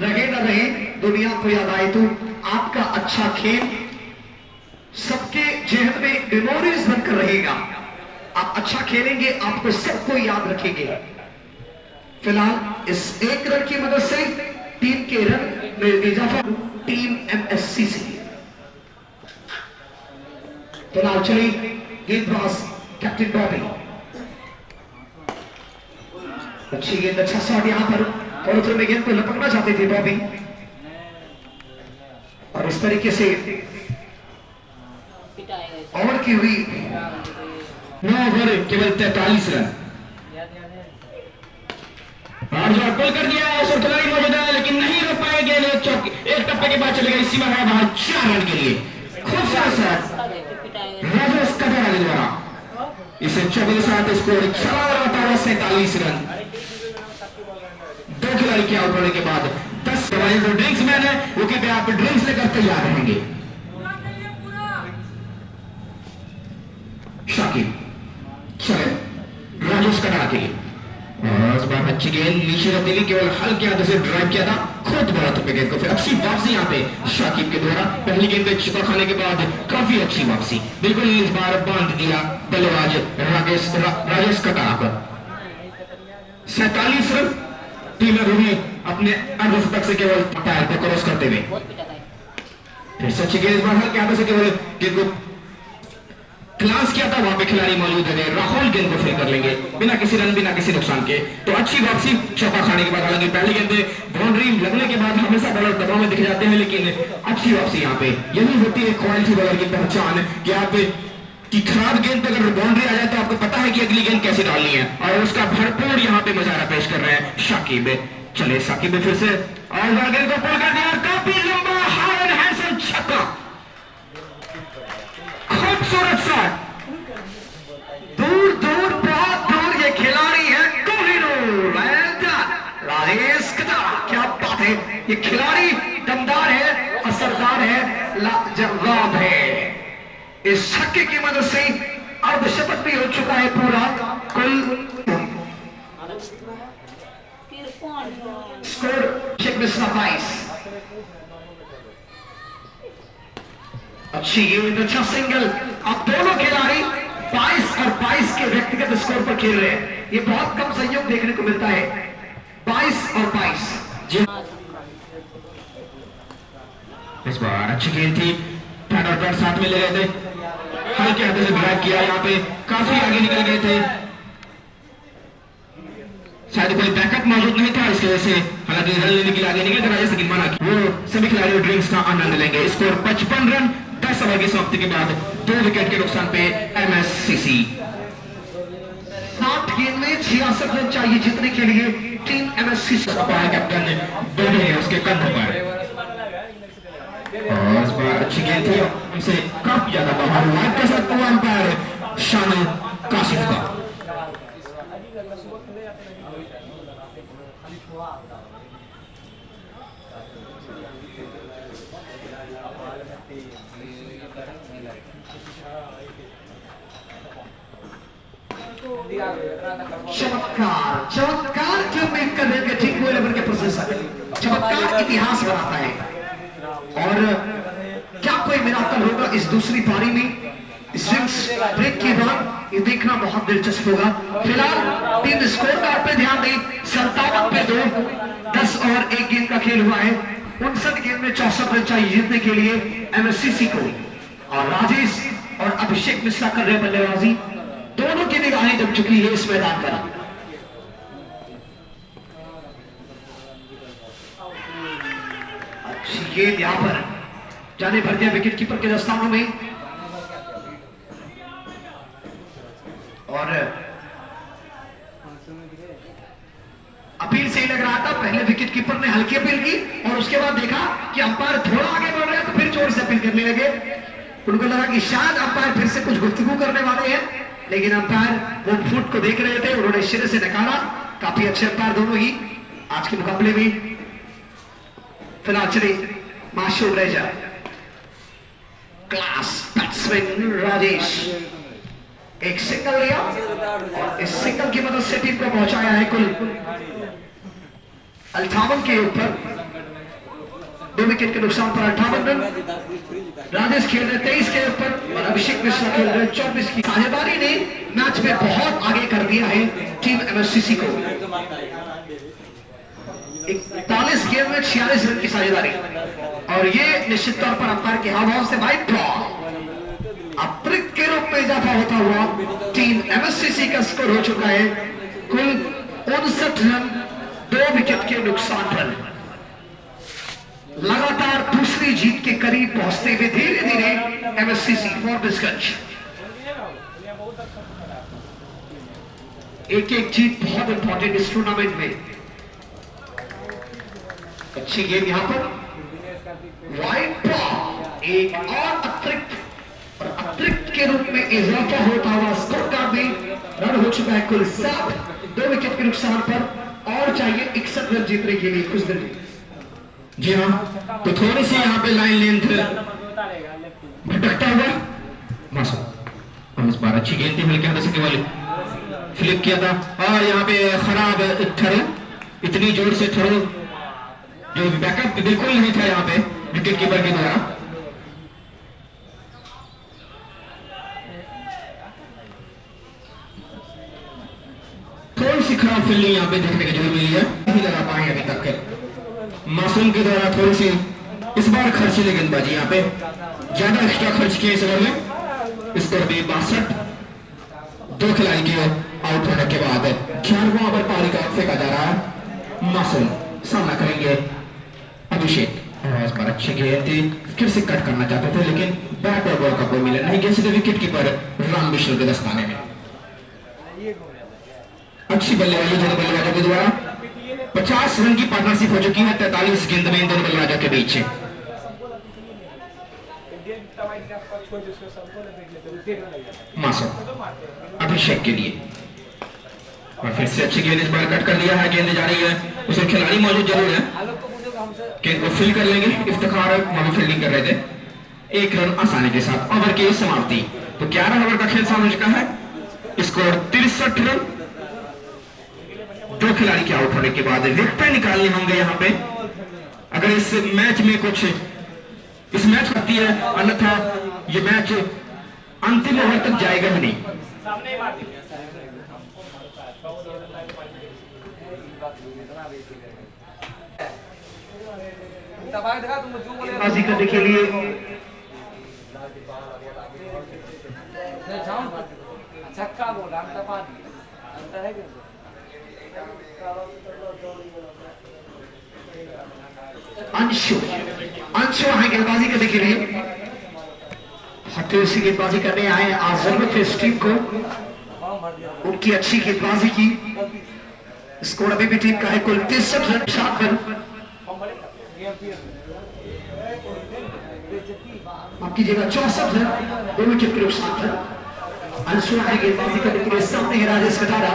रहे न रहे दुनिया को याद आए तू। आपका अच्छा खेल सबके जेहन में मेमोरीज बनकर रहेगा। आप अच्छा खेलेंगे, आपको सबको याद रखेंगे। फिलहाल इस एक रन की मदद से टीम के रन में इजाफा, टीम एमएससीसी। फिलहाल चली गेंदबाज कैप्टन बॉबी, अच्छी गेंद, अच्छा शॉट यहाँ पर फॉलो थ्रू में गेंद को लपकना चाहते थे बॉबी और इस तरीके से और की हुई 9 ओवर केवल 43 रन और जो पुल कर दिया और खिलाड़ी मौजूद है लेकिन नहीं रोक पाए गेंद। एक टप्पे के बाद चले गई सीमा है बाहर 4 रन के लिए। खूबसूरत शॉट राजेश कटारा के द्वारा, इसे 24 साथ स्कोर चला रहा था 47 रन। 2 खिलाड़ी के आउट होने के बाद 10 जो ड्रिंक्स मैन है वो कि आप ड्रिंक्स लेकर तैयार रहेंगे। शाकिब चले राजेश कटारा के लिए और इस बार अच्छी गेंद नीचे रख दी, केवल हल्के हाथों से ड्राइव किया था, खुद बढ़ा था गेंद को, फिर अच्छी वापसी यहाँ पे शाकिब के द्वारा। पहली गेंद पे चिपा खाने के बाद काफी अच्छी वापसी, बिल्कुल इस बार बांध दिया बल्लेबाज राजेश कटारा पर। 47 रन टीम अभी अपने अर्धशतक से केवल टायर को क्रॉस करते हुए। फिर से अच्छी गेंद इस बार हल्के हाथों से केवल गेंद को क्लास किया था, वहां पे खिलाड़ी मौजूद है, राहुल गेंद को फिर कर लेंगे बिना किसी रन बिना किसी नुकसान के। तो अच्छी वापसी चौका खाने के बाद, हालांकि पहली गेंद बाउंड्री लगने के बाद हमेशा बॉलर दबाव में दिख जाते हैं, लेकिन अच्छी वापसी यहाँ पे यही होती है क्वालिटी बॉलर की पहचान कि आप की खराब गेंद पे अगर बाउंड्री आ जाए तो आपको पता है कि अगली गेंद कैसे डालनी है और उसका भरपूर यहाँ पे मुजाहरा पेश कर रहे हैं शाकिब। चले शाकिब ने फिर से और गेंद को पुल कर दिया, काफी लंबा हार्ड एंड हैंडसम छक्का, खूबसूरत शॉट, दूर दूर बहुत दूर ये खिलाड़ी है कोहिनूर, राजेश कटारा। क्या बात है, ये खिलाड़ी दमदार है, असरदार है, लाजवाब है। इस छक्के की मदद से अर्धशतक भी हो चुका है पूरा। कुल स्कोर 22। अच्छी गेंद, अच्छा सिंगल। अब दोनों खिलाड़ी 22 और 22 के व्यक्तिगत स्कोर पर खेल रहे हैं, ये बहुत कम संयोग देखने को मिलता है। 22 और 22। इस बार अच्छी गेंद थी, पैड और पैड साथ में ले गए थे, हल्के हाथों से ड्राइव किया, यहाँ पे काफी आगे निकल गए थे, शायद कोई बैकअप मौजूद नहीं था इसकी वजह से, हालांकि रन लेने के लिए आगे निकल कर राजेश, लेकिन माना कि वो सभी खिलाड़ी ड्रिंक्स का आनंद लेंगे। स्कोर 55 रन 10 ओवर की समाप्ति के बाद 2 विकेट के नुकसान पे एमएससीसी। 7 गेंद में 66 रन चाहिए जीतने के लिए टीम एमएससीसी। कैप्टन दोनों है उसके कंधों पर, और इस बार अच्छी गेंद थी, उनसे काफी ज्यादा बाहर वाइड का साथ हुआ अंपायर शान काशिफ का। चमत्कार की उम्मीद कर रहे हैं ठीक वो लेवल के प्रोसेसर चमत्कार इतिहास बनाता है, और क्या कोई मिराकल होगा इस दूसरी पारी में? स्विंग्स ब्रेक के बाद ये देखना बहुत दिलचस्प होगा। फिलहाल टीम स्कोर कार्ड पे ध्यान दें, 57 पे 2, 10 और 1 गेंद का खेल हुआ है। 59 गेंद में 64 रन चाहिए जीतने के लिए एमएससीसी को, और राजेश और अभिषेक मिश्रा कर रहे हैं बल्लेबाजी। दोनों की निगाहें जम चुकी है इस मैदान पर। अच्छी गेंद यहां पर जाने भर दिया विकेट कीपर के दस्तानों में, और अपील से ही लग रहा था, पहले विकेट कीपर ने हल्की अपील की और उसके बाद देखा कि अंपायर थोड़ा आगे बढ़ रहे हैं तो फिर जोर से अपील करने लगे। उनको लगा कि शायद अंपायर फिर से कुछ गुफ्तगू करने वाले हैं, लेकिन अंपायर वो फुट को देख रहे थे, उन्होंने सिरे से नकारा। काफी अच्छे अंपायर दोनों ही आज के मुकाबले में। फिलहाल चले माशूम रेजा, क्लास बैट्समैन राजेश, एक सिंगल लिया और इस सिंगल की मदद से टीम को पहुंचाया है कुल 58 के ऊपर। 2 विकेट के नुकसान पर 58 रन। राजेश खेल रहे 23 के ऊपर और अभिषेक मिश्रा खेल रहे 24 की। साझेदारी ने मैच में बहुत आगे कर दिया है टीम एमएससीसी को। 41 गेंद में 46 रन की साझेदारी, और ये निश्चित तौर पर अंपायर के हावभाव से वाइड बॉल अतिरिक्त के रूप में इजाफा होता हुआ टीम एमएससीसी का स्कोर हो चुका है कुल 59 रन 2 विकेट के नुकसान पर। लगातार दूसरी जीत के करीब पहुंचते हुए धीरे धीरे एमएससीसी फॉरबिसगंज। एक एक जीत बहुत इंपॉर्टेंट इस टूर्नामेंट में। अच्छी गेम यहां पर वाइड बॉल, एक और अतिरिक्त के रूप में इजाफा होता हुआ स्कोर कार्ड में रन हो चुका है कुल 7, 2 विकेट के नुकसान पर, और चाहिए 61 रन जीतने के लिए कुछ देर। जी हाँ, तो थोड़ी सी यहाँ पे लाइन लेंथ भटकता हुआ मासूम, और इस बार अच्छी गेंद थी, हल्के हाथों से केवल फ्लिक किया था, और यहाँ पे खराब थ्रो, इतनी जोर से थ्रो जो बैकअप बिल्कुल नहीं था यहाँ पे विकेट कीपर के द्वारा। थोड़ी सी खराब फील्डिंग यहाँ पे देखने को जो मिली है, नहीं लगा पाए अभी तक मासूम के द्वारा। थोड़ी सी इस बार खर्चीली गेंदबाजी, यहाँ पे ज्यादा एक्स्ट्रा खर्च किए इस ओवर में। स्कोर भी 62, 2 खिलाड़ी के आउट होने के बाद 11वां ओवर पारी का फेंका जा रहा है। मासूम सामना करेंगे अभिषेक, इस बार अच्छी गेंद थी, फिर से कट करना चाहते थे लेकिन बैट और बॉल का कोई मिलन नहीं गया, सीधे विकेट कीपर राम बिश्नोई के दस्ताने में। अच्छी बल्लेबाजी दोनों बल्लेबाजों के द्वारा। 50 रन की पार्टनरशिप हो चुकी है 43 गेंद में इन दोनों बल्लेबाजों के बीच। मासूम अभिषेक के लिए, और फिर से अच्छी गेंद इस बार कट कर दिया है, गेंद जा रही है, उसमें खिलाड़ी मौजूद जरूर है, गेंद को फिल कर लेंगे। इफ्तिखार वहां फील्डिंग कर रहे थे, 1 रन आसानी के साथ ओवर की समाप्ति। तो 11 ओवर का खेल समाप्त हो चुका है, स्कोर 63 रन। 2 खिलाड़ी के आउट होने के बाद विकेट निकालने होंगे यहाँ पे, अगर इस मैच में कुछ इस मैच करती है, अन्यथा ये मैच अंतिम ओवर तक जाएगा ही नहीं। बाजी करने के लिए छक्का बोल रहा है अंशु आए गेंदबाजी करने के लिए। हथेसी गेंदबाजी करने आए आज जरूरत है इस टीम को उनकी अच्छी गेंदबाजी की। स्कोर अभी भी टीम का है कुल 63 रन 7 रन। आप कीजिएगा 64 रन 2 विकेट के नुकसान पर। अंशु आए गेंदबाजी करने के लिए सामने है राजेश कटारा।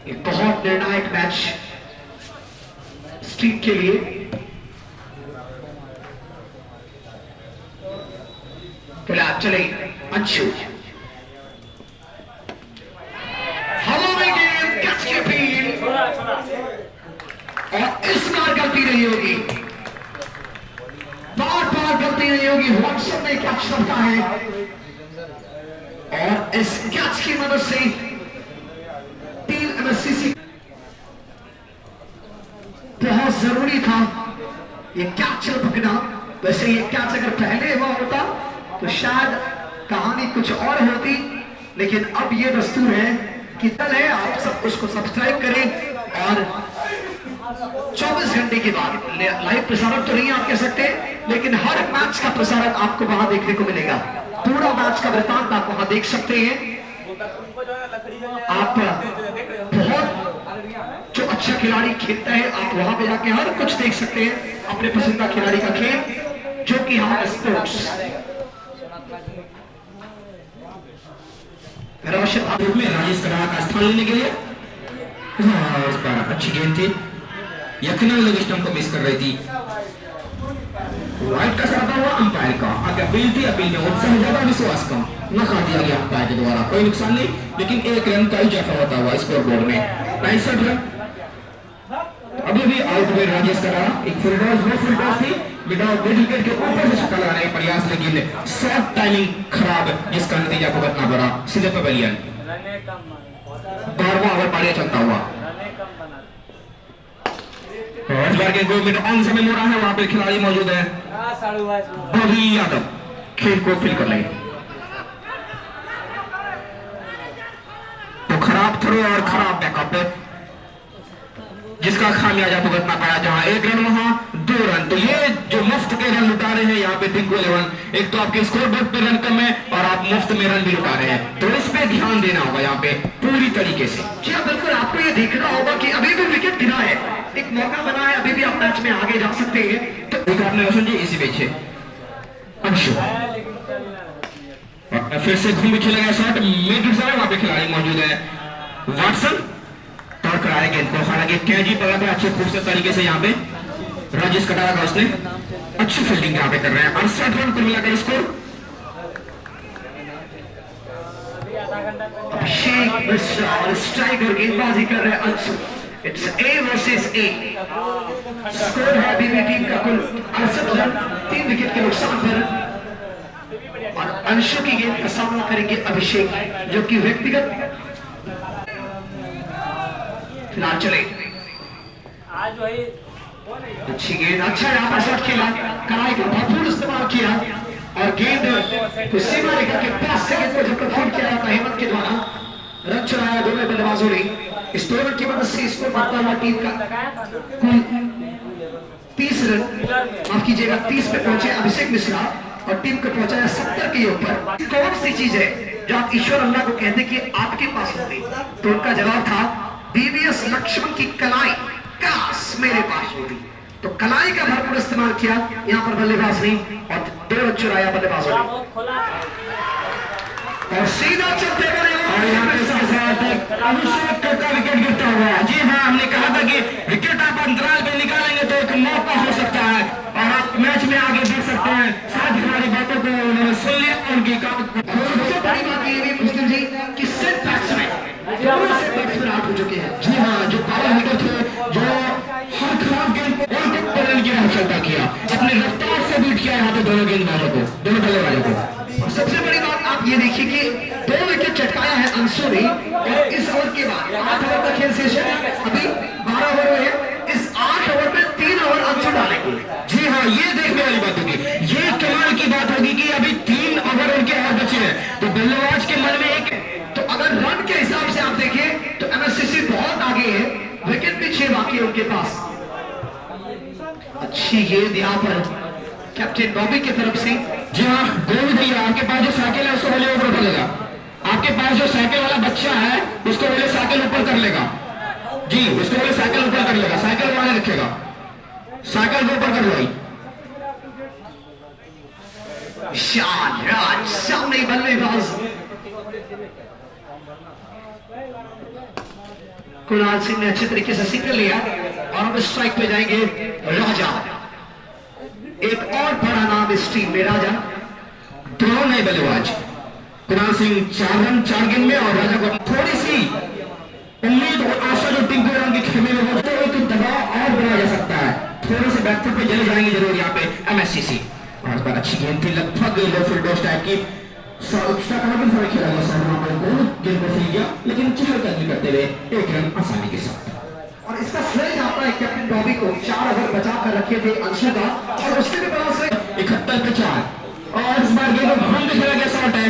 एक बहुत निर्णायक मैच टीम के लिए। चले अंशु हवा में गेंद कैच की अपील और इस बार गलती नहीं होगी, बार बार गलती नहीं होगी। वॉटसन ने कैच रखा है और इस कैच की मदद से टीम एमएससीसी बहुत जरूरी था ये कैच पकड़ना। वैसे ये कैच अगर पहले हुआ होता तो शायद कहानी कुछ और होती, लेकिन अब ये दस्तूर है कि तल है। आप सब उसको सब्सक्राइब करें और 24 घंटे के बाद लाइव प्रसारण तो नहीं आप कह सकते, लेकिन हर मैच का प्रसारण आपको वहां देखने को मिलेगा। पूरा मैच का वृतांत आप वहां देख सकते हैं। आप बहुत जो अच्छा खिलाड़ी खेलता है आप वहां पे जाके हर कुछ देख सकते हैं, अपने पसंदीदा खिलाड़ी का खेल जो कि हमारा स्पोर्ट्स। ग्रुप में राजेश कटारा का स्थान लेने के लिए इस बार अच्छी गेंद थी। यकीनन लोग स्टंप को मिस कर रही थी। राइट का सराहना हुआ अंपायर का। आगे अपील थी, अपील में उत्साह ज्यादा विश्वास कम नकार दिया गया अंपायर के द्वारा। कोई नुकसान नहीं, लेकिन 1 रन का इजाफा होता हुआ स्कोर बोर्ड में 65 रन। अभी भी आउट हुए राजेश कटारा। एक फुल टॉस थी, विदाउट मिड विकेट के ऊपर से छक्का लगाने का प्रयास, लेकिन शॉट टाइमिंग खराब जिसका नतीजा भुगतना पड़ा सीधे पवेलियन। 12वां ओवर पारिया चलता हुआ इस बार के 2 मिनट ऑन समय मोड़ा है। वहां पे खिलाड़ी मौजूद है बॉबी यादव, खेल को फिल कर लेंगे। तो खराब थ्रो और खराब बैकअप जिसका खामियाजा भुगतना पड़ा। जहां 1 रन वहां 2 रन। तो ये जो मुफ्त के रन लुटा रहे हैं यहाँ पे टिंकू 11, एक तो आपके स्कोर बोर्ड पे रन कम है और आप मुफ्त में रन भी लुटा रहे हैं, तो इस पे ध्यान देना होगा यहाँ पे पूरी तरीके से। जी हाँ बिल्कुल, आपको ये देखना होगा कि अभी भी विकेट गिरा है, एक मौका बना है, अभी भी आप मैच में आगे जा सकते हैं। तो आपने रोशन जी इसी पीछे अंशु फिर से घूम खेला गया शॉट मिड साइड। वहां पे खिलाड़ी मौजूद है वॉटसन, तोड़ कर आए गेंद को। हालांकि कैजी पकड़ा था अच्छे खूबसूरत तरीके से। यहाँ पे राजेश कटारा का उसने अच्छी फील्डिंग यहाँ पे कर रहे हैं। 68 रन कुल मिलाकर स्कोर। अभिषेक मिश्रा और स्ट्राइकर गेंदबाजी कर रहे हैं Anshu. It's A versus A। Score है अभी भी टीम का कुल 68 रन 3 विकेट के नुकसान पर। और अंशु की गेंद का सामना करेंगे अभिषेक, जो कि व्यक्तिगत फिलहाल चले। अच्छी गेंद, अच्छा यहाँ पर शॉट खेला, कलाई का भरपूर इस्तेमाल किया और गेंद को सीमा रेखा के पास से गेंद को जबकि फील्ड किया जाता है हेमंत के द्वारा। रन चलाया दोनों बल्लेबाजों ने। इस टूर्नामेंट की मदद से स्कोर बढ़ता हुआ टीम का कुल 30 रन माफ कीजिएगा 30 पे पहुंचे अभिषेक मिश्रा और टीम को पहुंचाया 70 के ऊपर। कौन सी चीज है जो आप ईश्वर अल्लाह को कहते कि आपके पास होगी? तो उनका जवाब था बीवीएस लक्ष्मण की कलाई काश मेरे पास होती। तो कलाई का भरपूर इस्तेमाल किया यहाँ पर बल्लेबाज ने और 2 रन चुराया बल्लेबाजों ने और सीधा चलते बने अभिषेक का विकेट गिरता हुआ। जी हाँ, हमने कहा था कि विकेट आप अंतराल पे निकालेंगे तो एक मौका हो सकता है और आप मैच में आगे देख सकते हैं। साथ हमारी बातों को उन्होंने सुन लिया। उनकी सबसे बड़ी बात ये भी मुश्किल जी कि सेट बैट्समैन आउट हो चुके हैं। जी हाँ, जो पावर हिटर थे, जो हर खराब गेंद को चलता किया, अपनी रफ्तार से बीट किया यहाँ पे दोनों गेंदबाजों को, दोनों बल्लेबाजों को। सबसे बड़ी बात आप ये देखिए कि 2 विकेट चटकाया है अंशु ने और इस ओवर के बाद 8 ओवर का खेल शेष है, अभी 12 ओवर हुए हैं। इस 8 ओवर में 3 छक्का डालेंगे। जी हाँ, ये देखने वाली बात होगी, ये कमाल की बात होगी कि अभी 3 ओवर उनके हाथ बचे हैं, तो बल्लेबाज के मन में एक, तो अगर रन के हिसाब से आप देखिए तो एमएससीसी बहुत आगे है, विकेट भी 6 बाकी है उनके पास। अच्छी गेंद यहाँ पर कैप्टन बॉबी की तरफ से। जी हाँ, गोविंद भैया आपके पास जो साइकिल है उसको बोले ऊपर कर लेगा, आपके पास जो साइकिल वाला बच्चा है उसको बोले साइकिल ऊपर कर लेगा, जी उसको बोले साइकिल ऊपर कर लेगा, साइकिल वाले रखेगा, साइकिल को ऊपर कर लो। शानदार सामने बल्लेबाज कुणाल सिंह ने अच्छे तरीके से सिंगल लिया और अब स्ट्राइक पे जाएंगे राजा। एक और बड़ा नाम इस टीम में, राजा। दोनों नए बल्लेबाज, कुणाल सिंह 4 रन 4 गेंद में और राजा को थोड़ी सी उम्मीद और आशा जो टिंकू राम के खेमे में वो तो एक दबाव और बढ़ाया जा सकता है, थोड़े से बैकफुट पे चले जाएंगे जरूर यहाँ पे एमएससीसी। और इस बार अच्छी गेंद थी, लगभग लो फील्ड डॉस टाइप की, एक्स्ट्रा काफी फर्क खेला गया सामने को, गेंद को फील गया लेकिन चहलकदमी करते हुए 1 रन आसानी के साथ। और इसका श्रेय जाता है कैप्टन बॉबी को, 4 ओवर बचा कर रखे थे अंशु का और उससे भी बड़ा श्रेय 71 पे 4। और इस बार गेंद को घूम के खेला गया, शॉट है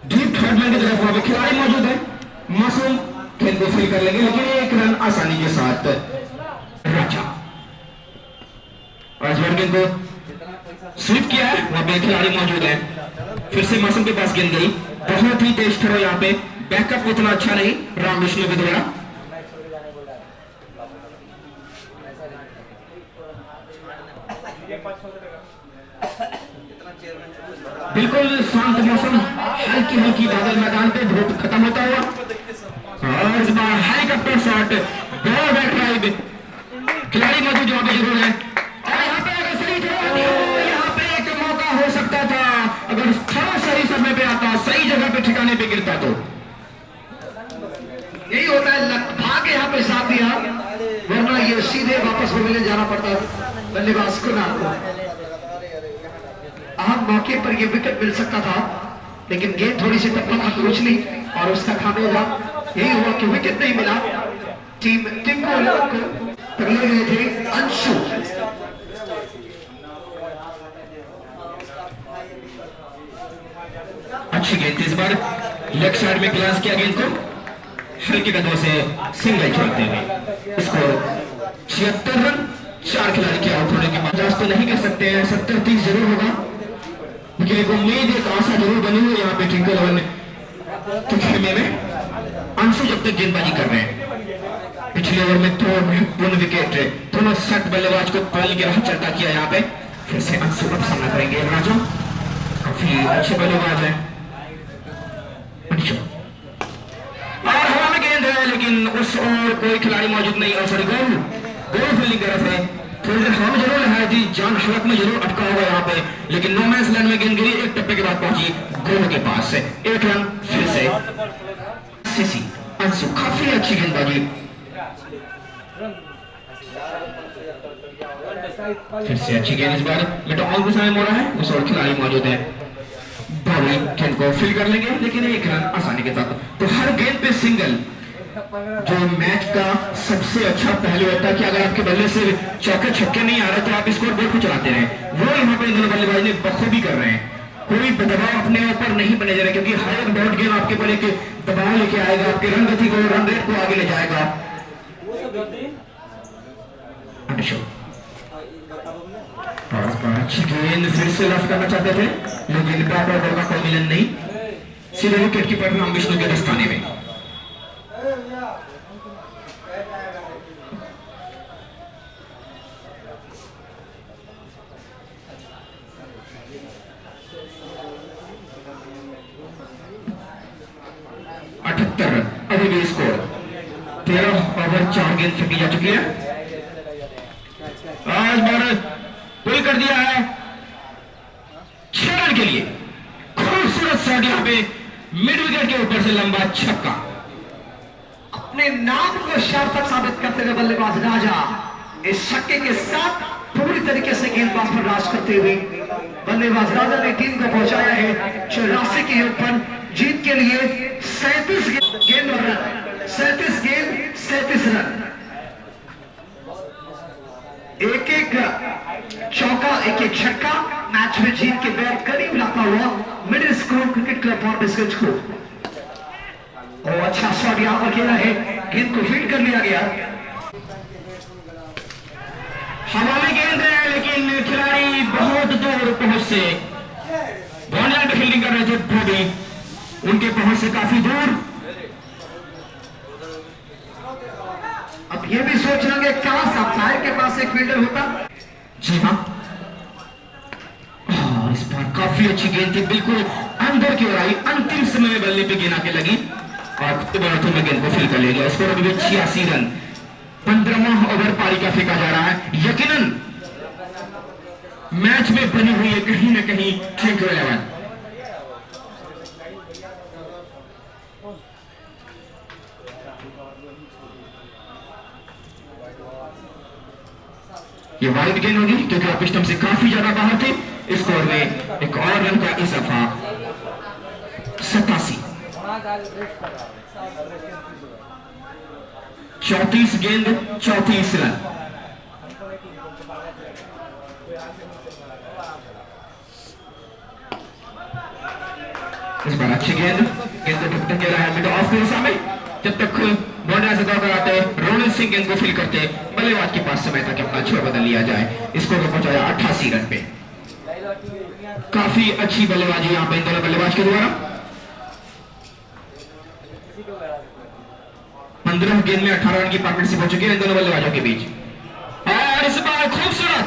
डीप थर्ड मैन की तरफ, वहां पे खिलाड़ी मौजूद है, मासूम गेंद को फील कर लेंगे लेकिन 1 रन आसानी के साथ राजा। और इस बार गेंद को स्वीप किया है, वहां पे खिलाड़ी मौजूद है, फिर से मासूम के पास गेंद गई, बहुत ही तेज थ्रो यहाँ पे, बैकअप उतना अच्छा नहीं राम विष्णु के द्वारा। बिल्कुल शांत मौसम, हल्की हल्की बादल मैदान पे, धूप खत्म होता हुआ और इस बार helicopter shot, ball back drive, खिलाड़ी मौजूद यहाँ पे जरूर है और यहाँ पे अगर सही यहाँ पे एक मौका हो सकता था, अगर थोड़ा सही समय पे आता, सही जगह पे ठिकाने पे गिरता तो यही होता है, भाग्य यहाँ पे साथ दिया, वरना ये सीधे वापस पवेलियन जाना पड़ता बल्लेबाज कुणाल को। अहम मौके पर ये विकेट मिल सकता था लेकिन गेंद थोड़ी सी टप्पा उछली और उसका खामियाजा यही हुआ कि विकेट नहीं मिला। टीम टिंकू को पकड़े गए थे अंशु। अच्छी गेंद थी, इस बार लेग साइड में ग्लास किया गेंद को, हल्के कदमों से सिंगल छोड़ते हुए स्कोर 76 रन, 4 खिलाड़ी के आउट होने के बाद तो नहीं कह सकते हैं, 70-30 जरूर होगा लेकिन एक उम्मीद एक आशा जरूर बनी हुई यहाँ पे टिंकू इलेवन के खेमे में। अंशु जब तक गेंदबाजी कर रहे हैं, पिछले ओवर में 2 महत्वपूर्ण विकेट, दोनों सेट बल्लेबाज को पहल के राह चलता किया यहाँ पे। फिर से अंशु का सामना करेंगे राजा, काफी अच्छे बल्लेबाज है और हवा में गेंद है लेकिन उस और कोई खिलाड़ी मौजूद नहीं, और सॉरी गोल फील्डिंग कर रहे थे, थोड़ी देर हवा में जरूर लहराई थी, जान हलक में जरूर अटका हुआ यहाँ पे लेकिन नो मैंस लैंड में गेंद गिरी, एक टप्पे के बाद पहुंची गोल के पास से 1 रन। फिर से सीसी अंशु, काफी अच्छी गेंदबाजी, फिर से अच्छी गेंद, इस बार मिटॉल को समय मोड़ा है, उस और खिलाड़ी मौजूद है, बॉलिंग गेंद को फील कर लेंगे लेकिन 1 रन आसानी के साथ। तो हर गेंद पे सिंगल, जो मैच का सबसे अच्छा पहलू होता है कि अगर आपके बल्ले से चौके छक्के नहीं आ रहे तो आप स्कोर बोर्ड को चलाते रहे, वो यहाँ पे दोनों बल्लेबाज ने बखूबी कर रहे हैं, कोई दबाव अपने ऊपर नहीं बने जा रहे क्योंकि हर एक डॉट गेम आपके ऊपर एक दबाव लेके आएगा, आपके रन गति को, रन रेट को आगे ले जाएगा। अच्छी गेंद, फिर से रफ करना चाहते थे लेकिन बॉल का कोई मिलन नहीं, सीधे विकेट कीपर राम विष्णु के दस्ताने में। अभी भी स्कोर 13 ओवर 4 गेंद फेंकी जा चुकी है, आज बार पुल कर दिया है 6 रन के लिए, खूबसूरत शॉट यहाँ पे मिड विकेट के ऊपर से लंबा छक्का, अपने नाम को सार्थक साबित करते हुए बल्लेबाज राजा इस छक्के के साथ पूरी तरीके से गेंदबाज पर राज करते हुए बल्लेबाज राजा ने टीम को पहुंचाया है 84 के योग पर जीत के लिए 37 गेंद और रन, 37 गेंद 37 रन। एक एक चौका, एक एक छक्का, मैच में जीत के बैट करीब लाता हुआ मिडिल स्कूल क्रिकेट क्लब फॉर्बिस्गंज को। और अच्छा शॉट यहां पर खेला है, गेंद को फील्ड कर लिया गया। हवा में गेंद है लेकिन खिलाड़ी बहुत दूर पहुंच से बाउंड्री पे फील्डिंग कर रहे थे बॉबी, उनके पहुंच से काफी दूर। अब ये भी सोच रहे हैं काश अंपायर के पास एक फील्डर होता। जी हाँ, और इस बार काफी अच्छी गेंद थी, बिल्कुल अंदर की ओर आई, अंतिम समय में बल्ले पे गेंद आके लगी और में गेंद को फील कर लिया गया। स्कोर अभी 86 रन। 15वां ओवर पारी का फेंका जा रहा है। यकीनन मैच में बनी हुई है कहीं ना कहीं ड्रीम 11। ये वाइड गेंद होगी क्योंकि आप स्टंप से काफी ज्यादा बाहर थे। स्कोर में एक और रन का इजाफा, 87। 34 गेंद 34 रन। इस बार अच्छी गेंद को टक्कर रहा है मिड ऑफ के दिशा में। जब तक बाउंड्री से दौड़ कर आते रोनिल सिंह गेंद को फील करते, बल्लेबाज के पास समय था कि अपना छोर बदल लिया जाए। स्कोर को पहुंचाया 88 रन पे। काफी अच्छी बल्लेबाजी यहां पे इन दोनों बल्लेबाज के द्वारा। 15 गेंद में 18 रन की पार्टनरशिप हो चुकी है इन दोनों बल्लेबाजों के बीच। और इस बार खूबसूरत,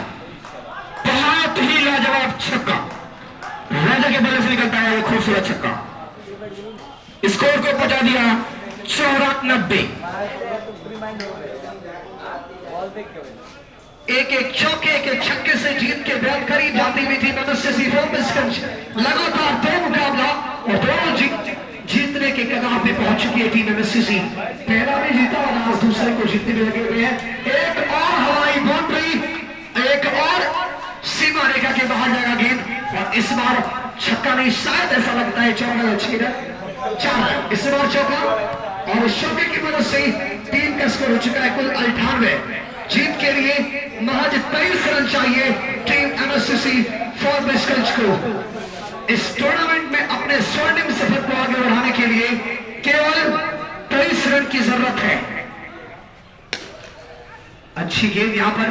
बहुत ही लाजवाब छक्का राजा के बल्ले से निकलता है, वो खूबसूरत छक्का। स्कोर को पहुंचा दिया 94। एक एक चौके, एक एक छक्के से जीत के बैट करीब जाती हुई थी मदरसे फॉर्बिस्गंज। लगातार 2 मुकाबला और दोनों जीतने के कगार पे पहुंच चुकी है टीम एमएससीसी। पहला भी जीता और आज दूसरे को जीतने में लगे हुए हैं। एक और हवाई बाउंड्री, एक और सीमा रेखा के बाहर जाएगा गेंद और इस बार छक्का नहीं, शायद ऐसा लगता है 4 रन। इस बार चौका और इस चौके की मदद से टीम का स्कोर हो चुका है कुल 98। जीत के लिए महज 23 रन चाहिए टीम एमएससीसी फॉर्बिस्गंज को। इस टूर्नामेंट में अपने स्वर्णिम सफर को आगे बढ़ाने के लिए केवल 23 रन की जरूरत है। अच्छी गेंद यहां पर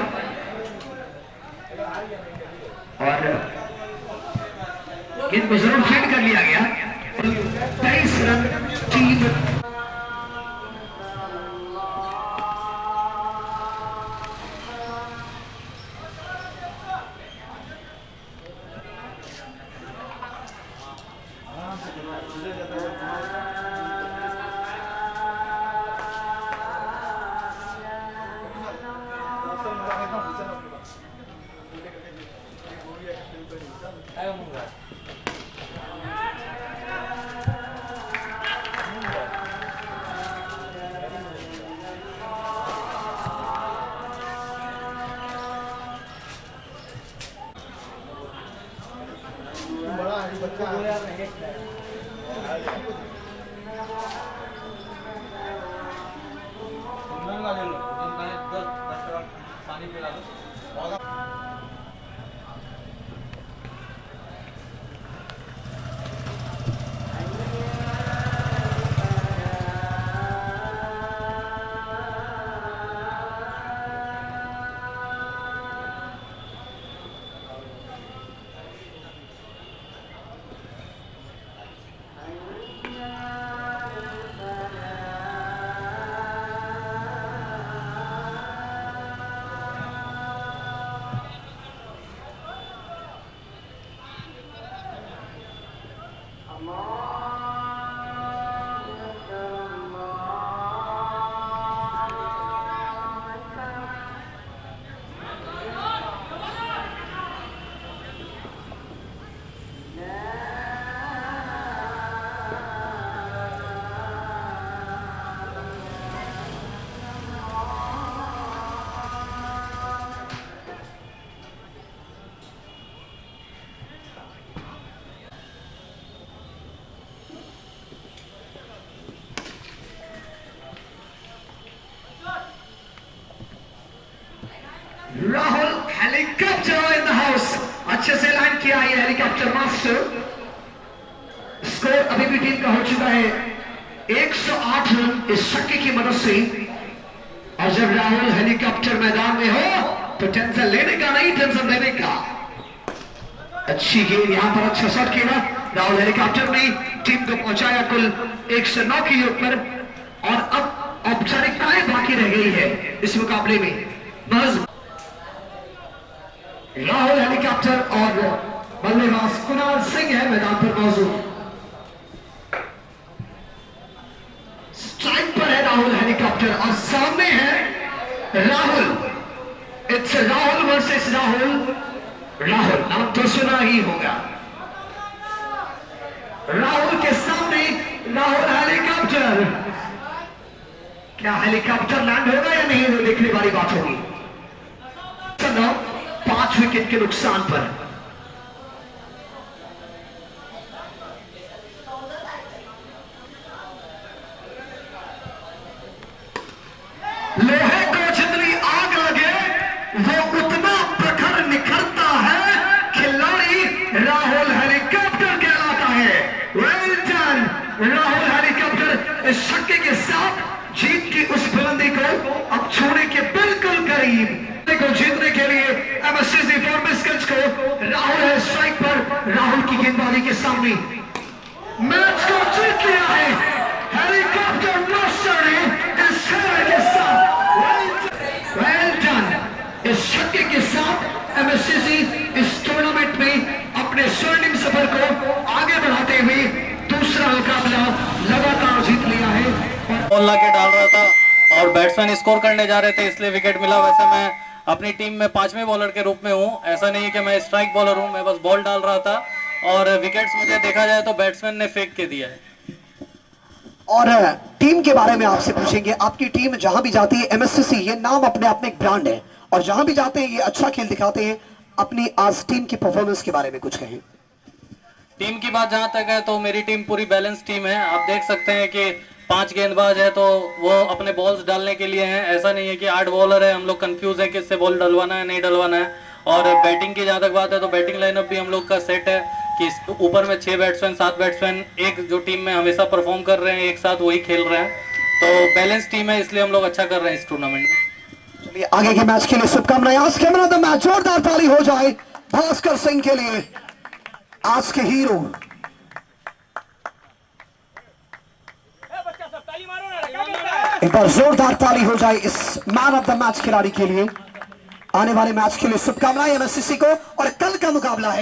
और गेंद को जरूर फील्ड कर लिया गया। 23 रन टीम पानी पिला दो। अच्छे से लैंड किया है हेलीकॉप्टर मास्टर। स्कोर अभी भी टीम का हो चुका है 108 रन इस छक्के की मदद से। और जब राहुल हेलीकॉप्टर मैदान में हो तो टेंशन लेने का नहीं, टेंशन देने का। अच्छी गेंद, यहां पर अच्छा शॉट किया राहुल हेलीकॉप्टर ने, टीम को पहुंचाया कुल 109 के ऊपर। और अब औपचारिकताएं बाकी रह गई है इस मुकाबले में। बस राहुल हेलीकॉप्टर और बल्लेबाज कुणाल सिंह है मैदान पर मौजूद। स्ट्राइक पर है राहुल हेलीकॉप्टर और सामने है राहुल। It's Rahul versus Rahul. राहुल नाम तो सुना ही होगा। राहुल के सामने राहुल हेलीकॉप्टर। क्या हेलीकॉप्टर लैंड होगा या नहीं, वो देखने वाली बात होगी। 5 विकेट के नुकसान पर। लोहे को जितनी आग लगे वो उतना प्रखर निखरता है। खिलाड़ी राहुल हेलीकॉप्टर कहलाता है। Well done Rahul helicopter. इस छक्के के साथ जीत की उस बुलंदी को अब छूने के बिल्कुल करीब। को जीतने के लिए एमएससीसी फॉर्मेस्गंज को राहुल है स्ट्राइक पर। राहुल की गेंदबाजी के सामने मैच को जीत लिया है हेलीकॉप्टर मास्टर ने इस खेल के साथ। Well done. इस छक्के के साथ एमएससीसी इस टूर्नामेंट में अपने स्वर्णिम सफर को आगे बढ़ाते हुए दूसरा मुकाबला लगातार जीत लिया है। बॉल ला के डाल रहा था और बैट्समैन स्कोर करने जा रहे थे इसलिए विकेट मिला। वैसे मैं अपनी टीम में 5वें बॉलर के रूप में हूं, ऐसा नहीं है कि मैं स्ट्राइक बॉलर हूं, मैं बस बॉल डाल रहा था और विकेट्स मुझे देखा जाए तो बैट्समैन ने फेंक के दिया है। और टीम के बारे में आपसे पूछेंगे, आपकी टीम जहां भी जाती है, एमएससीसी ये नाम अपने आप में एक ब्रांड है और जहां भी जाते हैं ये अच्छा खेल दिखाते हैं। अपनी आज टीम की परफॉर्मेंस के बारे में कुछ कहें। टीम की बात जहां तक है तो मेरी टीम पूरी बैलेंस टीम है। आप देख सकते हैं कि 5 गेंदबाज है तो वो अपने बॉल्स डालने के लिए हैं, ऐसा नहीं है कि 8 बॉलर है। हम लोग कंफ्यूज है किससे बॉल डलवाना है नहीं डलवाना है। और बैटिंग की जहां तक बात है तो बैटिंग लाइनअप भी हम लोग का सेट है कि ऊपर में 6 बैट्समैन 7 बैट्समैन एक जो टीम में हमेशा परफॉर्म कर रहे हैं एक साथ वही खेल रहे हैं। तो बैलेंस टीम है इसलिए हम लोग अच्छा कर रहे हैं इस टूर्नामेंट में। चलिए आगे के मैच के लिए शुभकामनाएं। आज के मैन ऑफ द मैच जोरदार ताली हो जाए भास्कर सिंह के लिए, आज के हीरो। एक बार जोरदार ताली हो जाए इस मैन ऑफ द मैच खिलाड़ी के लिए। आने वाले मैच के लिए शुभकामनाएं एमएससीसी को। और कल का मुकाबला है